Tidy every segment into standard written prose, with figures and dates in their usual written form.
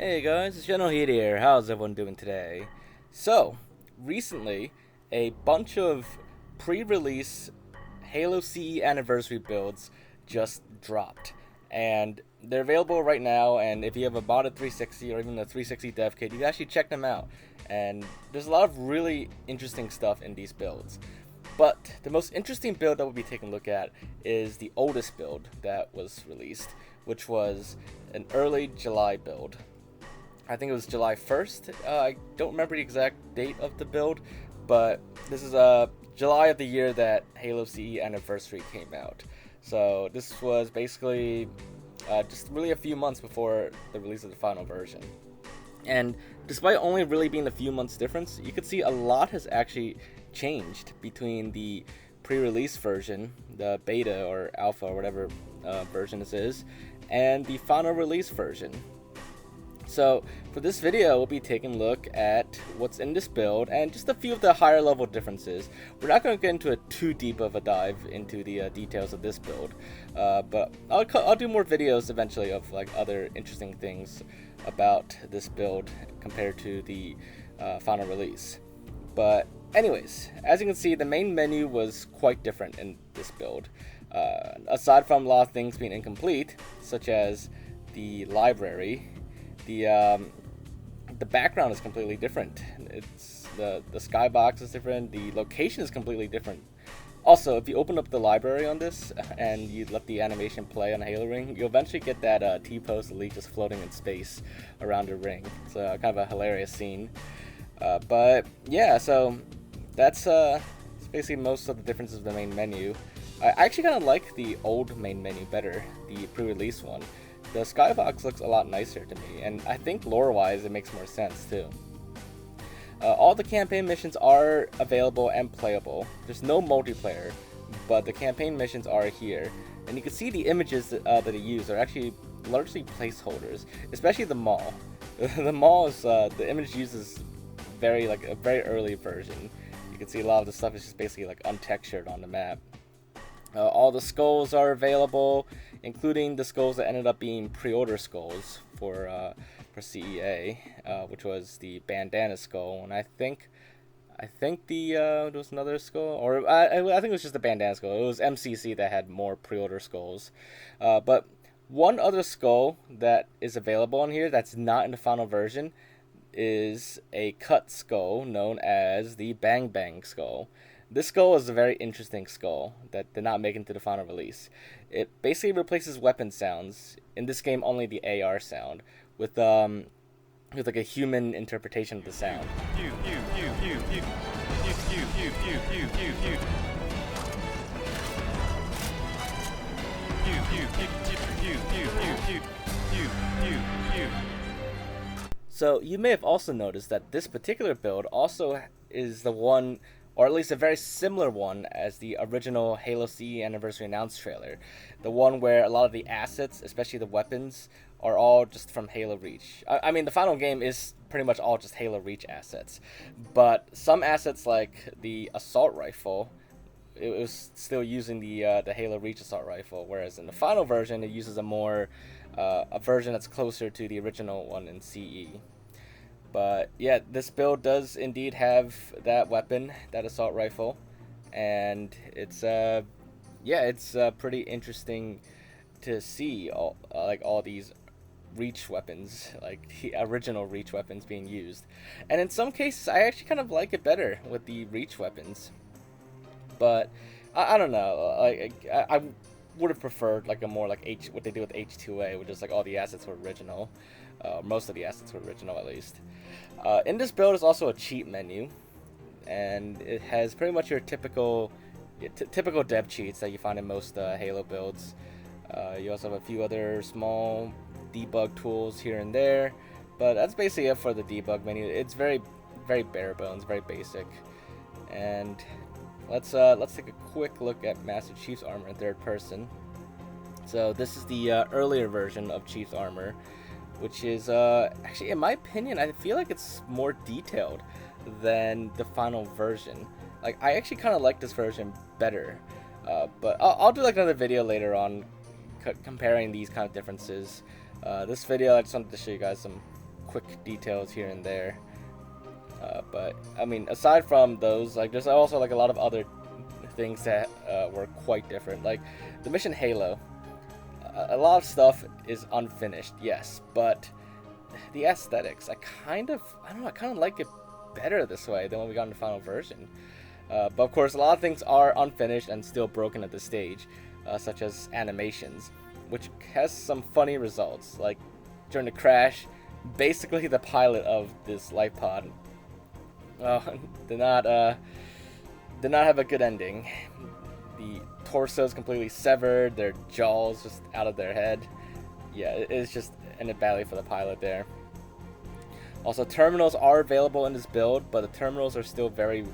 Hey guys, it's Generalkidd here. How's everyone doing today? So, recently, a bunch of pre-release Halo CE anniversary builds just dropped, and they're available right now. And if you have a modded 360 or even a 360 dev kit, you can actually check them out. And there's a lot of really interesting stuff in these builds. But the most interesting build that we'll be taking a look at is the oldest build that was released, which was an early July build. I think it was July 1st. I don't remember the exact date of the build, but this is July of the year that Halo CE Anniversary came out. So this was basically just really a few months before the release of the final version. And despite only really being a few months difference, you could see a lot has actually changed between the pre-release version, the beta or alpha or whatever version this is, and the final release version. So for this video, we'll be taking a look at what's in this build and just a few of the higher level differences. We're not going to get into too deep of a dive into the details of this build, but I'll do more videos eventually of like other interesting things about this build compared to the final release. But anyways, as you can see, the main menu was quite different in this build. Aside from a lot of things being incomplete, such as the library, the background is completely different. It's the skybox is different. The location is completely different. Also, if you open up the library on this and you let the animation play on a Halo ring, you'll eventually get that T-post elite just floating in space around the ring. It's kind of a hilarious scene. But yeah, so that's basically most of the differences of the main menu. I actually kind of like the old main menu better, the pre-release one. The skybox looks a lot nicer to me, and I think lore-wise it makes more sense too. All the campaign missions are available and playable. There's no multiplayer, but the campaign missions are here, and you can see the images that they use are actually largely placeholders, especially the mall. The mall is the image uses a very early version. You can see a lot of the stuff is just basically like untextured on the map. All the skulls are available, including the skulls that ended up being pre-order skulls for CEA, which was the bandana skull, and I think there was another skull, or I think it was just the bandana skull. It was MCC that had more pre-order skulls, but one other skull that is available on here that's not in the final version is a cut skull known as the Bang Bang skull. This skull is a very interesting skull that did not make it into the final release. It basically replaces weapon sounds, in this game only the AR sound, with like a human interpretation of the sound. So you may have also noticed that this particular build also is the one, or at least a very similar one, as the original Halo CE Anniversary Announce trailer. The one where a lot of the assets, especially the weapons, are all just from Halo Reach. I mean, the final game is pretty much all just Halo Reach assets. But some assets like the assault rifle, it was still using the Halo Reach assault rifle, whereas in the final version, it uses a version that's closer to the original one in CE. But yeah, this build does indeed have that weapon, that assault rifle, and it's pretty interesting to see all these Reach weapons, like the original Reach weapons being used. And in some cases, I actually kind of like it better with the Reach weapons. But I don't know, I would have preferred like a more like what they do with H2A, which is like all the assets were original. Most of the assets were original, at least. In this build is also a cheat menu, and it has pretty much your typical dev cheats that you find in most Halo builds. You also have a few other small debug tools here and there, but that's basically it for the debug menu. It's very, very bare bones, very basic. And let's take a quick look at Master Chief's armor in third person. So this is the earlier version of Chief's armor, which is actually, in my opinion, I feel like it's more detailed than the final version. Like, I actually kind of like this version better, but I'll do like another video later on comparing these kind of differences. This video, I just wanted to show you guys some quick details here and there. But I mean, aside from those, like there's also like a lot of other things that were quite different. Like the mission Halo, a lot of stuff is unfinished, yes, but the aesthetics, I don't know, I kind of like it better this way than when we got in the final version. But of course, a lot of things are unfinished and still broken at this stage, such as animations, which has some funny results. Like during the crash, basically the pilot of this life pod did not have a good ending. The torso is completely severed, their jaws just out of their head. Yeah, it's just ended badly for the pilot there. Also, terminals are available in this build, but the terminals are still very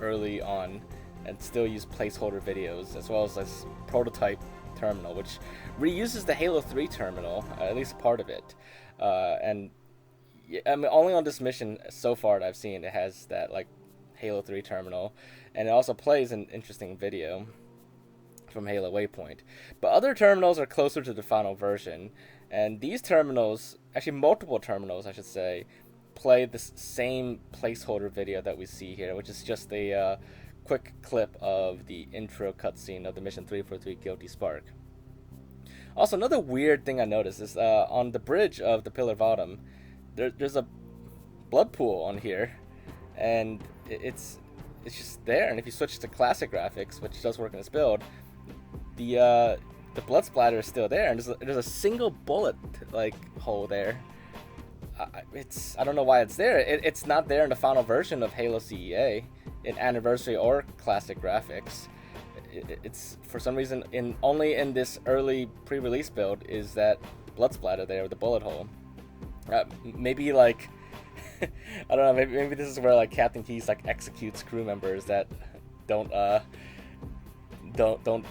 early on and still use placeholder videos, as well as this prototype terminal, which reuses the Halo 3 terminal, at least part of it. And I mean, only on this mission so far that I've seen, it has that like Halo 3 terminal, and it also plays an interesting video from Halo Waypoint. But other terminals are closer to the final version, and these terminals, actually multiple terminals I should say, play this same placeholder video that we see here, which is just a quick clip of the intro cutscene of the Mission 343 Guilty Spark. Also, another weird thing I noticed is on the bridge of the Pillar of Autumn, there's a blood pool on here, and it's just there. And if you switch to classic graphics, which does work in this build, the blood splatter is still there, and there's a single bullet like hole there. I don't know why it's there. It's not there in the final version of Halo CEA, in Anniversary or classic graphics. It's for some reason only in this early pre-release build is that blood splatter there with the bullet hole. Maybe like I don't know. Maybe this is where like Captain Keyes like executes crew members that don't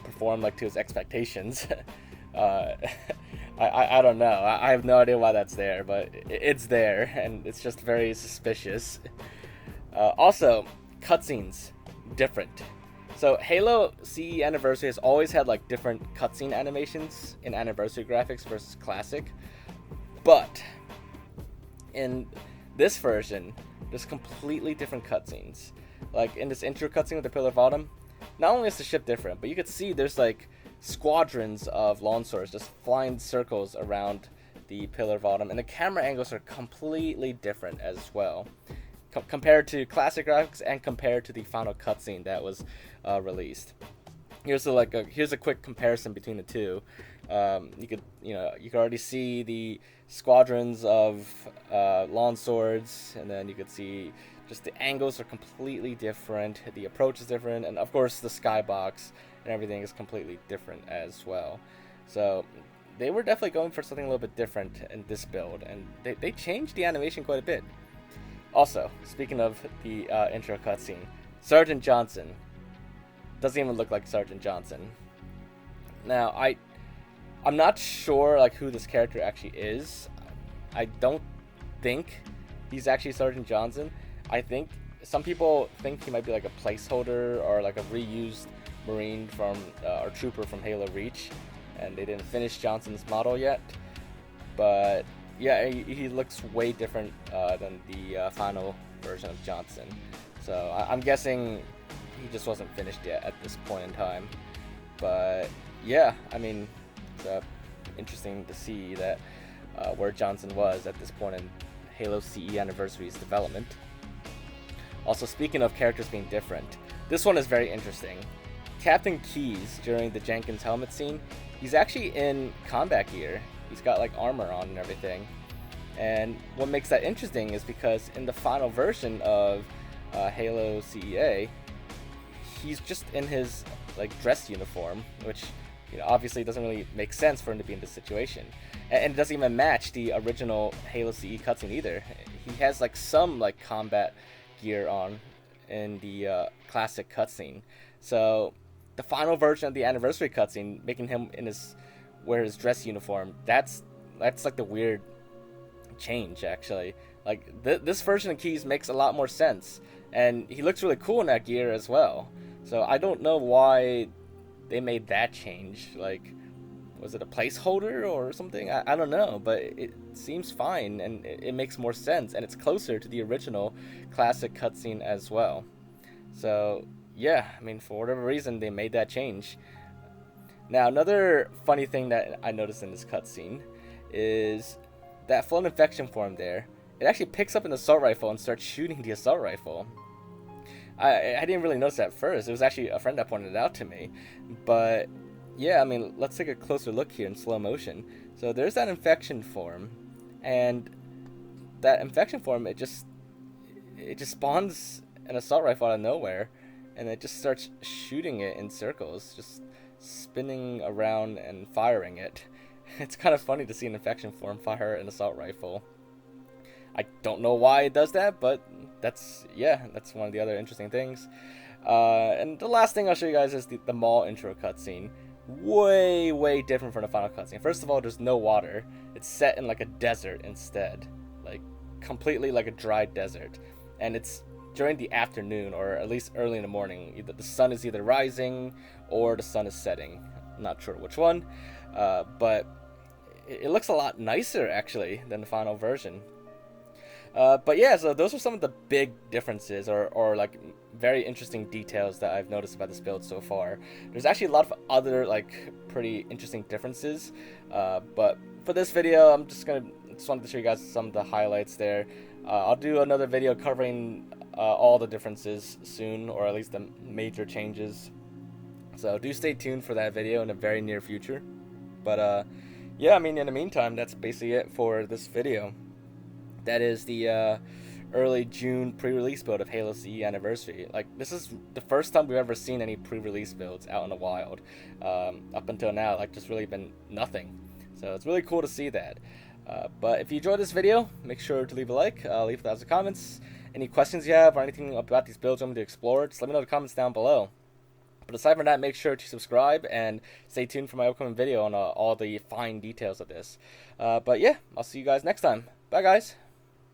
perform like to his expectations. I don't know. I have no idea why that's there, but it's there, and it's just very suspicious. Also, cutscenes different. So Halo CE Anniversary has always had like different cutscene animations in Anniversary graphics versus Classic, but in this version, there's completely different cutscenes. Like in this intro cutscene with the Pillar of Autumn, not only is the ship different, but you could see there's like squadrons of lawn swords just flying circles around the Pillar of Autumn, and the camera angles are completely different as well, compared to classic graphics and compared to the final cutscene that was released. Here's a quick comparison between the two. You could already see the squadrons of lawn swords, and then you could see just the angles are completely different, the approach is different, and of course the skybox and everything is completely different as well. So they were definitely going for something a little bit different in this build, and they changed the animation quite a bit. Also, speaking of the intro cutscene, Sergeant Johnson doesn't even look like Sergeant Johnson. Now, I'm not sure like who this character actually is. I don't think he's actually Sergeant Johnson. I think some people think he might be like a placeholder or like a reused Marine from or trooper from Halo Reach, and they didn't finish Johnson's model yet. But yeah, he looks way different than the final version of Johnson. So I'm guessing he just wasn't finished yet at this point in time. But yeah, I mean, it's interesting to see that where Johnson was at this point in Halo CE Anniversary's development. Also, speaking of characters being different, this one is very interesting. Captain Keyes, during the Jenkins helmet scene, he's actually in combat gear. He's got like armor on and everything. And what makes that interesting is because in the final version of Halo CEA, he's just in his like dress uniform, which obviously doesn't really make sense for him to be in this situation, and it doesn't even match the original Halo CE cutscene either. He has like some like combat gear on in the classic cutscene. So the final version of the Anniversary cutscene, making him wear his dress uniform, that's like the weird change actually. Like this version of Keyes makes a lot more sense, and he looks really cool in that gear as well. So I don't know why they made that change. Like, was it a placeholder or something? I don't know, but it seems fine, and it makes more sense, and it's closer to the original classic cutscene as well. So yeah, I mean, for whatever reason, they made that change. Now, another funny thing that I noticed in this cutscene is that flown infection form there. It actually picks up an assault rifle and starts shooting the assault rifle. I didn't really notice that at first. It was actually a friend that pointed it out to me. But yeah, I mean, let's take a closer look here in slow motion. So there's that infection form, and that infection form, it just spawns an assault rifle out of nowhere, and it just starts shooting it in circles, just spinning around and firing it. It's kind of funny to see an infection form fire an assault rifle. I don't know why it does that, but that's one of the other interesting things. And the last thing I'll show you guys is the mall intro cutscene. Way different from the final cutscene. First of all, there's no water. It's set in like a desert instead, like completely like a dry desert, and it's during the afternoon, or at least early in the morning. Either the sun is either rising or the sun is setting. I'm not sure which one, but it looks a lot nicer actually than the final version. But yeah, so those are some of the big differences, or like very interesting details that I've noticed about this build so far. There's actually a lot of other like pretty interesting differences, but for this video, I just wanted to show you guys some of the highlights there. I'll do another video covering all the differences soon, or at least the major changes. So do stay tuned for that video in the very near future. But yeah, I mean, in the meantime, that's basically it for this video. That is the early June pre-release build of Halo CE Anniversary. Like, this is the first time we've ever seen any pre-release builds out in the wild. Up until now, like, just really been nothing. So it's really cool to see that. But if you enjoyed this video, make sure to leave a like, leave a thousand comments. Any questions you have or anything about these builds you want me to explore, just let me know in the comments down below. But aside from that, make sure to subscribe and stay tuned for my upcoming video on all the fine details of this. But yeah, I'll see you guys next time. Bye, guys.